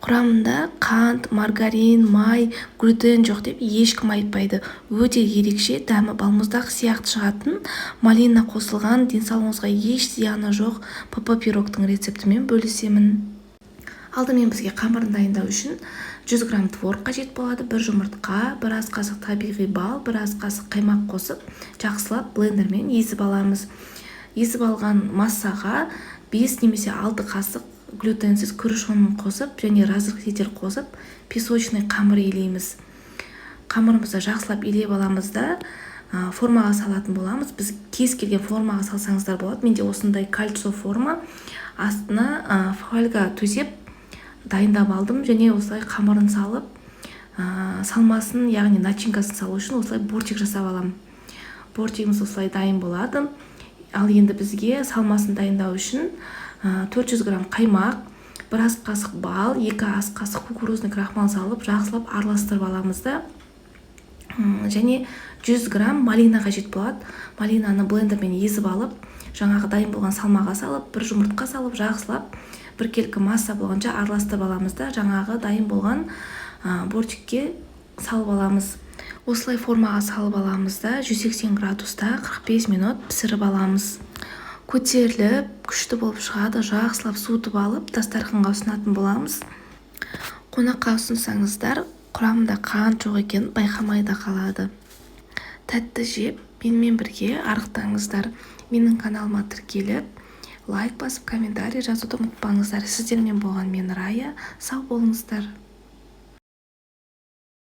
Құрамында қант, маргарин, май, глютен жоқ деп ешкім айтпайды. Өте ерекше, дәмі балмұздақ сияқты шығатын, малина қосылған, денсаулығыңызға еш зияны жоқ папа-пирогтың рецептімен бөлісемін. Алдымен бізге қамырын дайындау үшін 100 грамм творог қажет болады, 1 жұмыртқа, 1 ас қасық табиғи бал, 1 ас қасық қаймақ қосып, жақсылап блендермен езіп аламыз. Езіп алған массаға 5 немесе 6 қасық глютенсіз күріш ұнын қосып және разрыхлитель қосып, песочный қамыр илейміз. Қамырымызды жақсылап илеп аламыз да формаға салатын боламыз. Біз кез келген формаға салсаңыздар болады. Менде осындай кольцо форма, астына фольга төсеп дайындап алдым және осылай қамырын салып, салмасын, яғни начинкасын салу үшін осылай бортик жасап аламын. Бортигіміз осылай дайын болады. Ал енді бізге салмасын дайындау үшін 400 грамм қаймақ, 1 ас қасық бал, 2 ас қасық кукурузный крахмал салып, жақсылап араластырып аламыз да. Және 100 грамм малина қажет болады. Малинаны блендермен езіп алып, жаңағы дайын болған салмаға салып, 1 жұмыртқа салып, жақсылап біркелкі масса болғанша араластырып аламыз да, жаңағы дайын болған бортикке салып аламыз. Осылай формаға салып аламыз да, 180 градуста 45 минут пісіріп аламыз. Көтеріліп, күшті болып шығады, жақсылап суытып алып, дастарханға ұсынатын боламыз. Қонаққа ұсынсаңыздар, құрамында қант жоқ екен байқамай да қалады. Тәтті жеп, менімен бірге арықтаңыздар. Менің каналыма тіркеліп, лайк басып, комментарий жазуды ұмытпаңыздар. Сіздермен болған мен Рая. Сау болыңыздар.